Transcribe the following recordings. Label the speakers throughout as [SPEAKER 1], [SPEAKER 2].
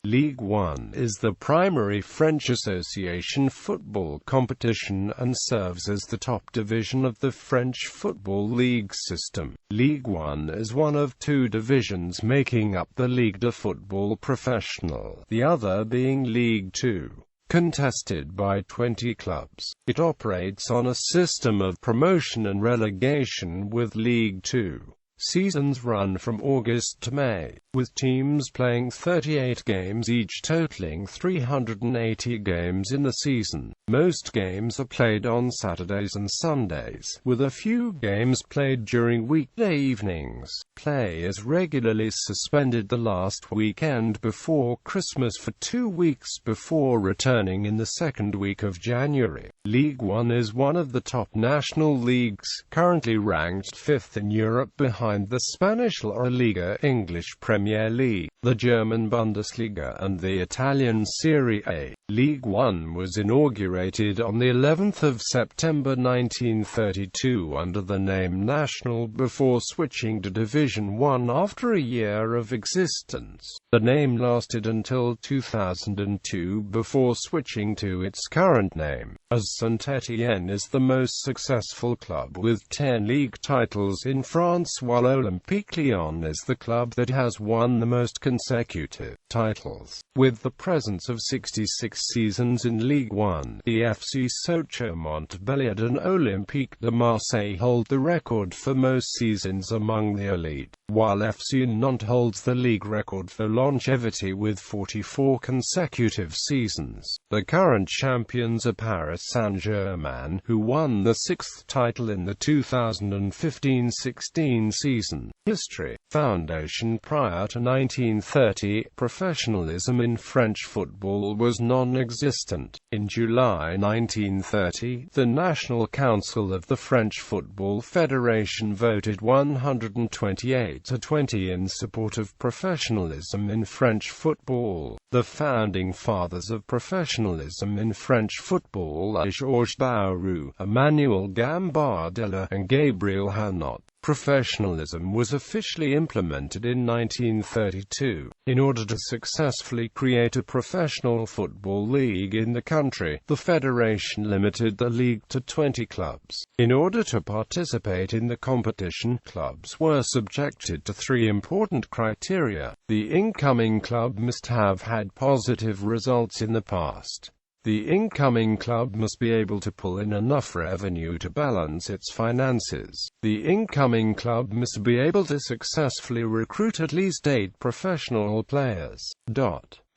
[SPEAKER 1] Ligue 1 is the primary French association football competition and serves as the top division of the French football league system. Ligue 1 is one of two divisions making up the Ligue de Football Professionnel, the other being Ligue 2. Contested by 20 clubs, it operates on a system of promotion and relegation, with Ligue 2 seasons run from August to May, with teams playing 38 games each, totaling 380 games in the season. Most games are played on Saturdays and Sundays, with a few games played during weekday evenings. Play is regularly suspended the last weekend before Christmas for 2 weeks before returning in the second week of January. Ligue 1 is one of the top national leagues, currently ranked 5th in Europe behind the Spanish La Liga, English Premier League, the German Bundesliga and the Italian Serie A. Ligue 1 was inaugurated on the 11th of September 1932 under the name National, before switching to Division 1 after a year of existence. The name lasted until 2002 before switching to its current name, as Saint-Étienne is the most successful club with 10 league titles in France, while Olympique Lyon is the club that has won the most consecutive titles. With the presence of 66 seasons in Ligue 1, the FC Sochaux Montbéliard and Olympique de Marseille hold the record for most seasons among the elite, while FC Nantes holds the league record for longevity with 44 consecutive seasons. The current champions are Paris Saint-Germain, who won the 6th title in the 2015-16 season. History. Foundation. Prior to 1930, professionalism in French football was non-existent. In July 1930, the National Council of the French Football Federation voted 128 to 20 in support of professionalism in French football. The founding fathers of professionalism in French football are Georges Bayrou, Emmanuel Gambardella, and Gabriel Hanot. Professionalism was officially implemented in 1932. In order to successfully create a professional football league in the country, the federation limited the league to 20 clubs. In order to participate in the competition, clubs were subjected to 3 important criteria. The incoming club must have had positive results in the past. The incoming club must be able to pull in enough revenue to balance its finances. The incoming club must be able to successfully recruit at least 8 professional players.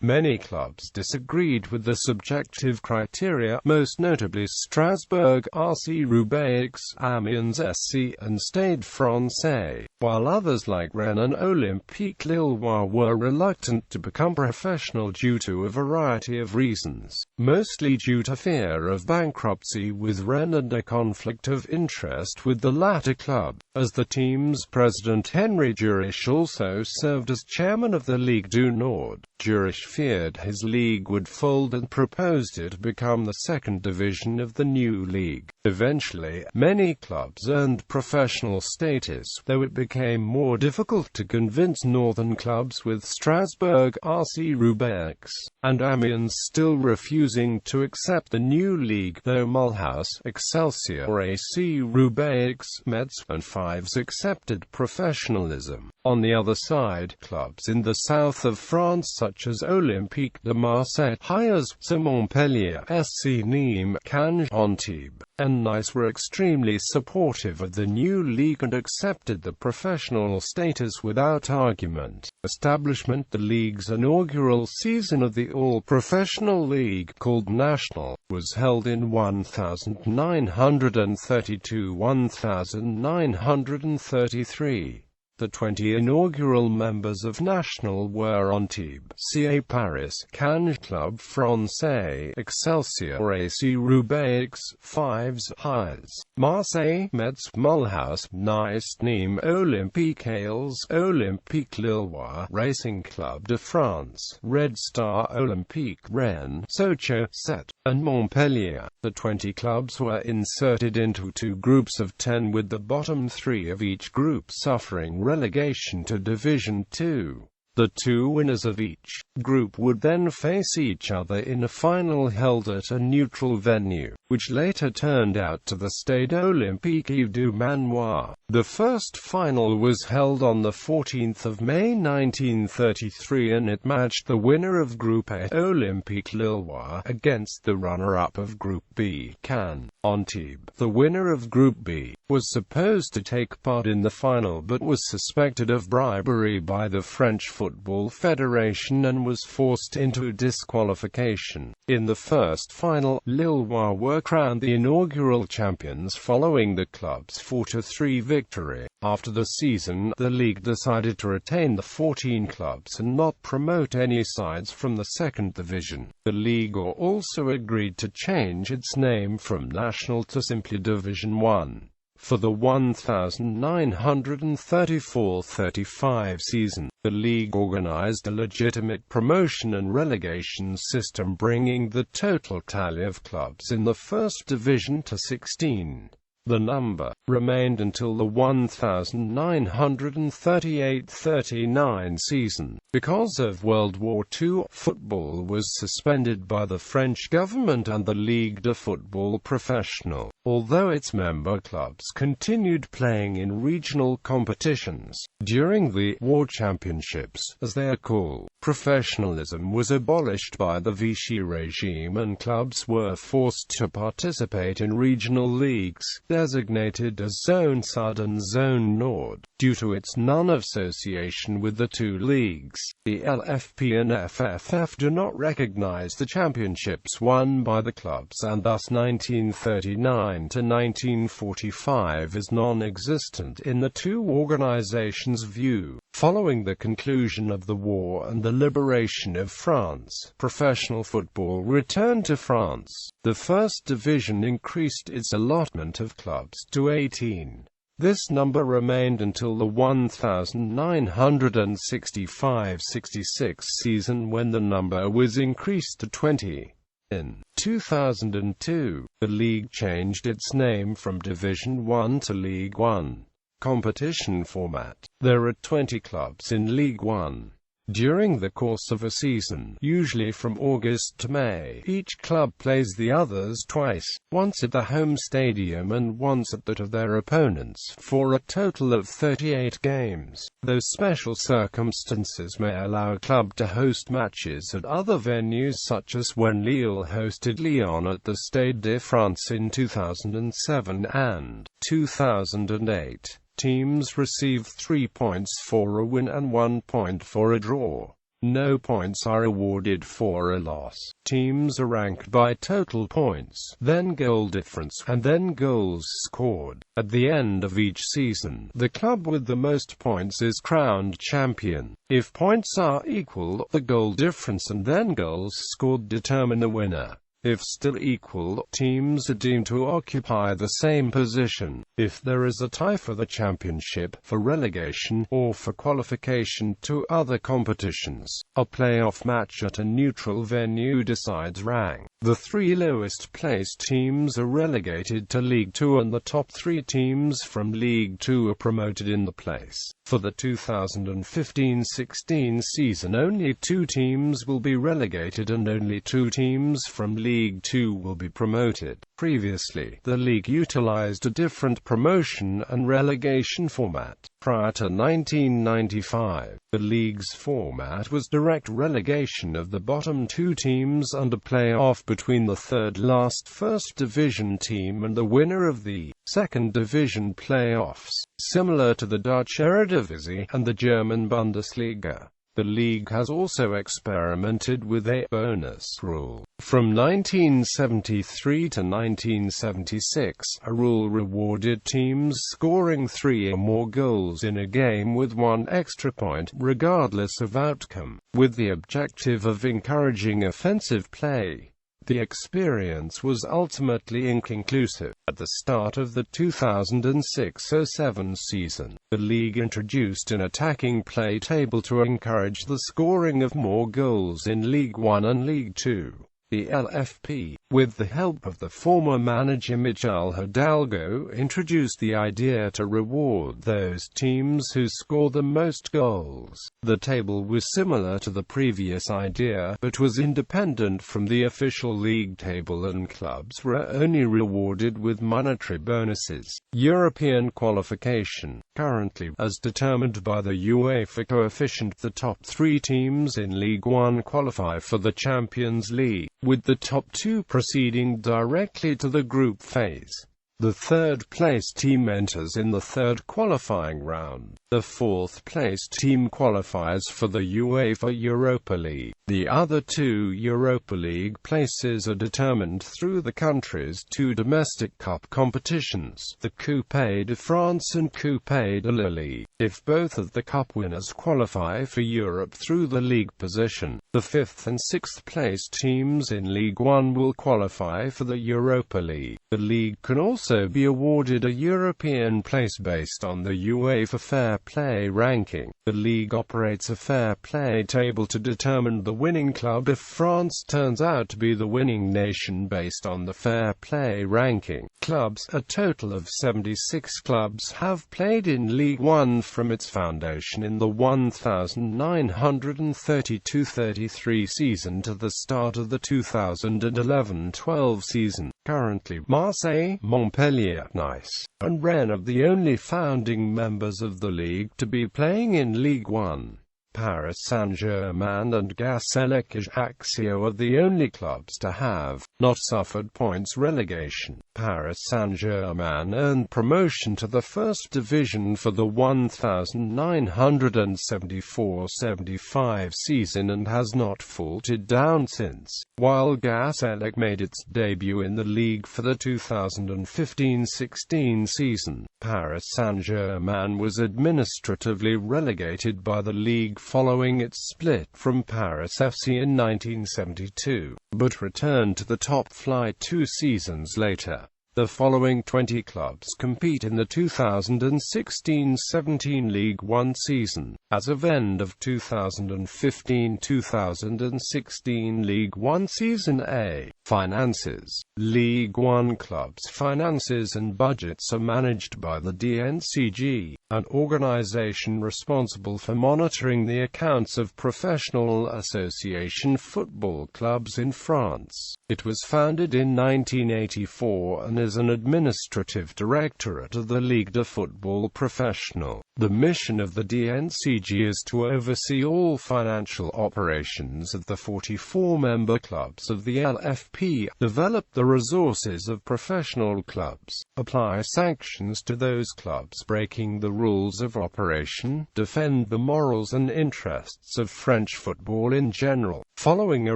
[SPEAKER 1] Many clubs disagreed with the subjective criteria, most notably Strasbourg, RC Roubaix, Amiens SC, and Stade Francais, while others like Rennes and Olympique Lille were reluctant to become professional due to a variety of reasons, mostly due to fear of bankruptcy with Rennes and a conflict of interest with the latter club, as the team's president Henri Jurich also served as chairman of the Ligue du Nord. Jurich feared his league would fold and proposed it become the second division of the new league. Eventually, many clubs earned professional status, though it became more difficult to convince northern clubs, with Strasbourg, RC Roubaix, and Amiens still refusing to accept the new league, though Mulhouse, Excelsior, AC Roubaix, Metz, and Fives accepted professionalism. On the other side, clubs in the south of France such as Olympique de Marseille, Hayes, Montpellier, SC Nîmes, Cannes, Antibes, and Nice were extremely supportive of the new league and accepted the professional status without argument. Establishment. The league's inaugural season of the all-professional league, called National, was held in 1932-1933. The 20 inaugural members of National were Antibes, CA Paris, Cannes, Club Francais, Excelsior, AC Roubaix, Fives, Hayes, Marseille, Metz, Mulhouse, Nice, Nîmes, Olympique Lyons, Olympique Lillois, Racing Club de France, Red Star, Olympique Rennes, Sochaux, Sète, and Montpellier. The 20 clubs were inserted into 2 groups of 10, with the bottom 3 of each group suffering relegation to Division 2. The two winners of each group would then face each other in a final held at a neutral venue, which later turned out to the Stade Olympique du Manoir. The first final was held on the 14th of May 1933 and it matched the winner of Group A, Olympique Lillois, against the runner-up of Group B, Cannes. Antibes, the winner of Group B, was supposed to take part in the final but was suspected of bribery by the French Football Federation and was forced into disqualification. In the first final, Lillois were crowned the inaugural champions following the club's 4-3 victory. After the season, the league decided to retain the 14 clubs and not promote any sides from the second division. The league also agreed to change its name from National to simply Division 1. For the 1934-35 season, the league organized a legitimate promotion and relegation system, bringing the total tally of clubs in the first division to 16. The number remained until the 1938-39 season. Because of World War II, football was suspended by the French government and the Ligue de Football Professionnel, although its member clubs continued playing in regional competitions. During the War Championships, as they are called, professionalism was abolished by the Vichy regime and clubs were forced to participate in regional leagues, designated as Zone Sud and Zone Nord, due to its non-association with the two leagues. The LFP and FFF do not recognize the championships won by the clubs and thus 1939 to 1945 is non-existent in the two organizations' view. Following the conclusion of the war and the liberation of France, professional football returned to France. The first division increased its allotment of clubs to 18. This number remained until the 1965-66 season when the number was increased to 20. In 2002, the league changed its name from Division 1 to Ligue 1. Competition format. There are 20 clubs in Ligue 1. During the course of a season, usually from August to May, each club plays the others twice, once at the home stadium and once at that of their opponents, for a total of 38 games, though special circumstances may allow a club to host matches at other venues, such as when Lille hosted Lyon at the Stade de France in 2007 and 2008. Teams receive 3 points for a win and 1 point for a draw. No points are awarded for a loss. Teams are ranked by total points, then goal difference, and then goals scored. At the end of each season, the club with the most points is crowned champion. If points are equal, the goal difference and then goals scored determine the winner. If still equal, teams are deemed to occupy the same position. If there is a tie for the championship, for relegation, or for qualification to other competitions, a playoff match at a neutral venue decides rank. The 3 lowest placed teams are relegated to League 2 and the top 3 teams from League 2 are promoted in the place. For the 2015-16 season, only 2 teams will be relegated and only 2 teams from League 2 will be promoted. Previously, the league utilized a different promotion and relegation format. Prior to 1995, the league's format was direct relegation of the bottom 2 teams and a play-off between the third-last first division team and the winner of the second division play-offs, similar to the Dutch Eredivisie and the German Bundesliga. The league has also experimented with a bonus rule. From 1973 to 1976, a rule rewarded teams scoring 3 or more goals in a game with 1 extra point, regardless of outcome, with the objective of encouraging offensive play. The experience was ultimately inconclusive. At the start of the 2006-07 season, the league introduced an attacking play table to encourage the scoring of more goals in Ligue 1 and Ligue 2. The LFP, with the help of the former manager Michel Hidalgo, introduced the idea to reward those teams who score the most goals. The table was similar to the previous idea, but was independent from the official league table, and clubs were only rewarded with monetary bonuses. European qualification. Currently, as determined by the UEFA coefficient, the top 3 teams in Ligue 1 qualify for the Champions League, with the top 2 proceeding directly to the group phase. The third-placed team enters in the third qualifying round. The fourth-placed team qualifies for the UEFA Europa League. The other 2 Europa League places are determined through the country's 2 domestic cup competitions, the Coupe de France and Coupe de la Ligue. If both of the cup winners qualify for Europe through the league position, the 5th and 6th placed teams in Ligue 1 will qualify for the Europa League. The league can also be awarded a European place based on the UEFA Fair Play ranking. The league operates a fair play table to determine the winning club if France turns out to be the winning nation based on the fair play ranking. Clubs. A total of 76 clubs have played in Ligue 1 from its foundation in the 1932-33 season to the start of the 2011-12 season. Currently, Marseille, Montpellier, Nice, and Rennes are the only founding members of the league to be playing in Ligue 1. Paris Saint-Germain and Ajaccio are the only clubs to have not suffered points relegation. Paris Saint-Germain earned promotion to the first division for the 1974-75 season and has not faltered down since, while Ajaccio made its debut in the league for the 2015-16 season. Paris Saint-Germain was administratively relegated by the league following its split from Paris FC in 1972, but returned to the top flight 2 seasons later. The following 20 clubs compete in the 2016-17 Ligue 1 season. As of end of 2015-2016 Ligue 1 Season A. Finances. Ligue 1 clubs' finances and budgets are managed by the DNCG, an organization responsible for monitoring the accounts of professional association football clubs in France. It was founded in 1984 and is an administrative directorate of the Ligue de Football Professionnel. The mission of the DNCG is to oversee all financial operations of the 44 member clubs of the LFP, develop the resources of professional clubs, apply sanctions to those clubs breaking the rules of operation, defend the morals and interests of French football in general. Following a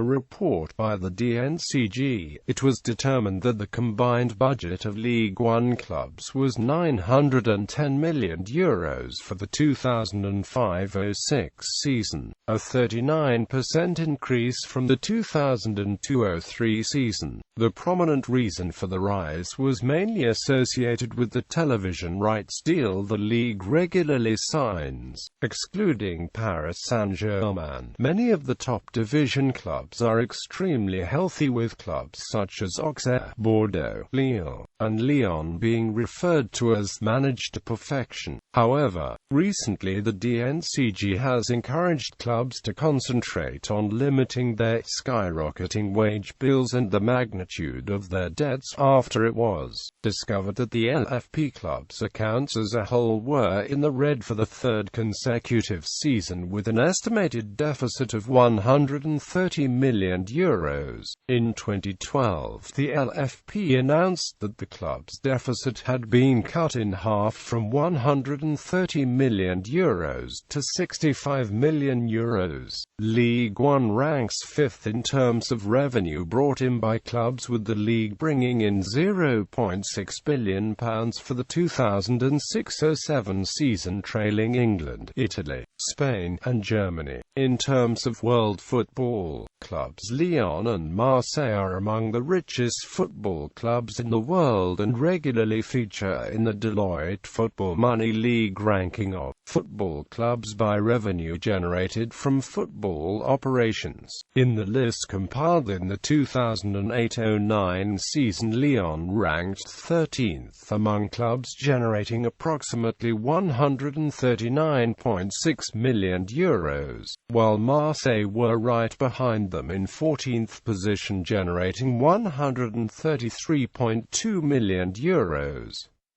[SPEAKER 1] report by the DNCG, it was determined that the combined budget of Ligue 1 clubs was €910 million for the 2005-06 season, a 39% increase from the 2002-03 season. The prominent reason for the rise was mainly associated with the television rights deal the league regularly signs. Excluding Paris Saint-Germain, many of the top division clubs are extremely healthy, with clubs such as Auxerre, Bordeaux, Lille, and Lyon being referred to as managed to perfection. However, recently the DNCG has encouraged clubs to concentrate on limiting their skyrocketing wage bills and the magnitude of their debts after it was discovered that the LFP clubs' accounts as a whole were in the red for the third consecutive season, with an estimated deficit of €130 million. In 2012, the LFP announced that the club's deficit had been cut in half from €130 million to €65 million. Ligue 1 ranks 5th in terms of revenue brought in in by clubs, with the league bringing in £0.6 billion for the 2006-07 season, trailing England, Italy, Spain, and Germany. In terms of world football, clubs Lyon and Marseille are among the richest football clubs in the world and regularly feature in the Deloitte Football Money League ranking of football clubs by revenue generated from football operations. In the list compiled in the 2008-09 season, Lyon ranked 13th among clubs, generating approximately €139.6 million, while Marseille were right behind them in 14th position, generating €133.2 million.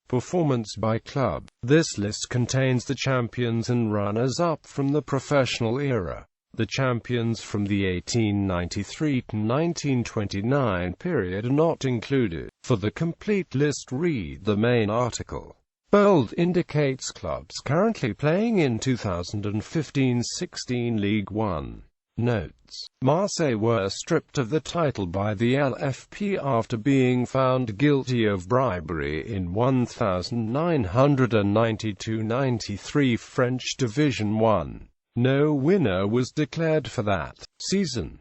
[SPEAKER 1] Performance by club. This list contains the champions and runners-up from the professional era. The champions from the 1893-1929 period are not included. For the complete list, read the main article. Bold indicates clubs currently playing in 2015-16 Ligue 1. Notes: Marseille were stripped of the title by the LFP after being found guilty of bribery in 1992-93 French Division 1. No winner was declared for that season.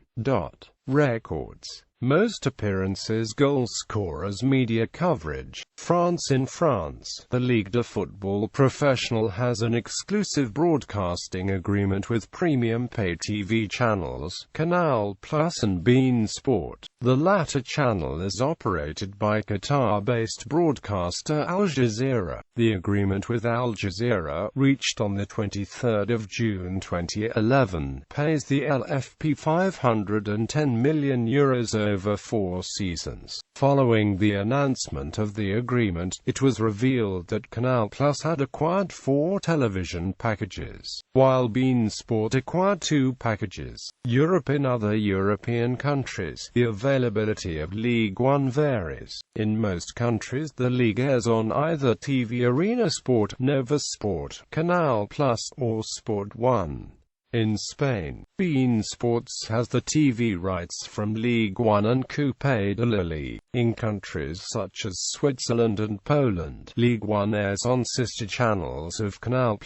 [SPEAKER 1] Records: most appearances, goal scorers, media coverage. France. In France, the Ligue de Football Professionnel has an exclusive broadcasting agreement with premium pay-TV channels, Canal Plus and beIN Sport. The latter channel is operated by Qatar-based broadcaster Al Jazeera. The agreement with Al Jazeera, reached on the 23rd of June 2011, pays the LFP €510 million over 4 seasons. Following the announcement of the agreement, it was revealed that Canal Plus had acquired 4 television packages, while beIN Sport acquired 2 packages. Europe. In other European countries, the availability of Ligue 1 varies. In most countries, the league airs on either TV Arena Sport, Nova Sport, Canal Plus, or Sport 1. In Spain, beIN Sports has the TV rights from Ligue 1 and Coupe de la Ligue. In countries such as Switzerland and Poland, Ligue 1 airs on sister channels of Canal+.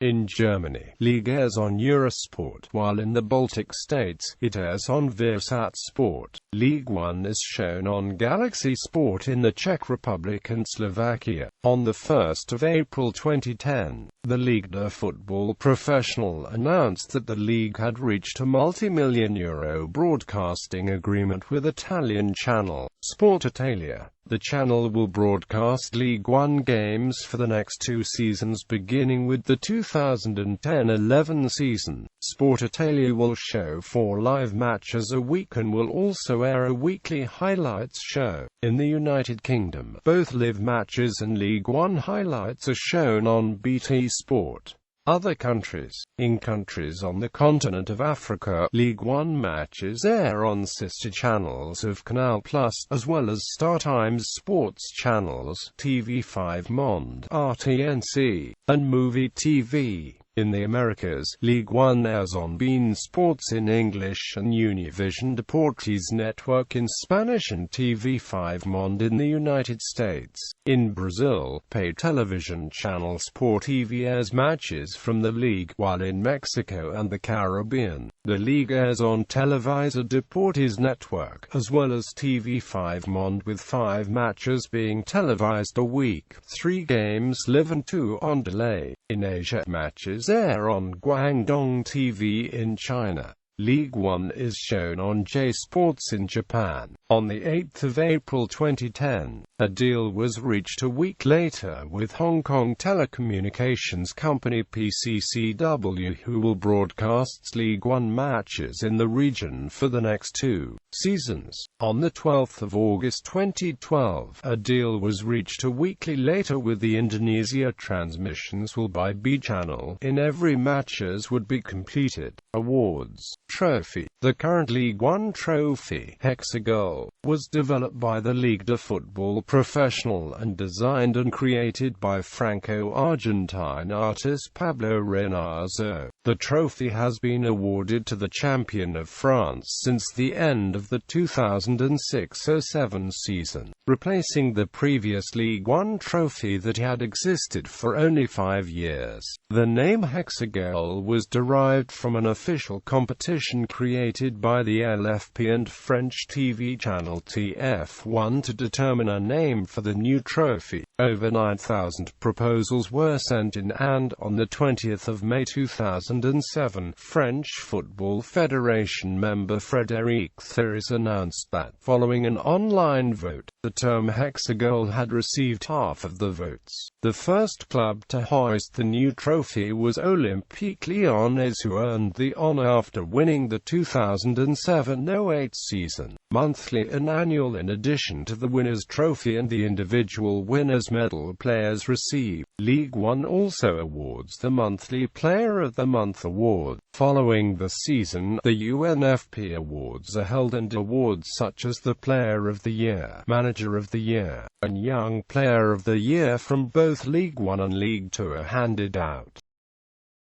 [SPEAKER 1] In Germany, Ligue airs on Eurosport, while in the Baltic states, it airs on Viasat Sport. Ligue 1 is shown on Galaxy Sport in the Czech Republic and Slovakia. On the 1st of April 2010, the Ligue de Football Professionnel announced that the league had reached a multi-million euro broadcasting agreement with Italian channel Sport Italia. The channel will broadcast Ligue 1 games for the next 2 seasons, beginning with the 2010-11 season. Sport Italia will show 4 live matches a week and will also air a weekly highlights show. In the United Kingdom, both live matches and Ligue 1 highlights are shown on BT Sport. Other countries. In countries on the continent of Africa, Ligue 1 matches air on sister channels of Canal+, as well as StarTime's sports channels, TV5 Monde, RTNC, and Movie TV. In the Americas, Ligue 1 airs on beIN Sports in English and Univision Deportes Network in Spanish and TV5 Monde in the United States. In Brazil, pay television channel Sport TV airs matches from the league, while in Mexico and the Caribbean, the league airs on Televisa Deportes Network, as well as TV5 Monde, with 5 matches being televised a week, 3 games live and 2 on delay. In Asia, matches air on Guangdong TV in China. Ligue 1 is shown on J Sports in Japan. On the 8th of April 2010, a deal was reached a week later with Hong Kong telecommunications company PCCW, who will broadcast Ligue 1 matches in the region for the next 2 seasons. On the 12th of August 2012, a deal was reached a week later with the Indonesia. Transmissions will by B channel in every matches would be completed. Awards. Trophy. The current Ligue 1 trophy, Hexagoal, was developed by the Ligue de Football Professionnel and designed and created by Franco-Argentine artist Pablo Reynazo. The trophy has been awarded to the champion of France since the end of the 2006-07 season, replacing the previous Ligue 1 trophy that had existed for only 5 years. The name Hexagol was derived from an official competition created by the LFP and French TV channel TF1 to determine a name for the new trophy. Over 9,000 proposals were sent in, and on the 20th of May 2007, French Football Federation member Frédéric Thierry announced that, following an online vote, the term Hexagol had received half of the votes. The first club to hoist the new trophy was Olympique Lyonnais, who earned the honor after winning the 2007-08 season. Monthly and annual. In addition to the winner's trophy and the individual winner's medal players receive, Ligue 1 also awards the Monthly Player of the Month award. Following the season, the UNFP awards are held, and awards such as the Player of the Year, Manager of the Year, and Young Player of the Year from both Ligue 1 and Ligue 2 are handed out.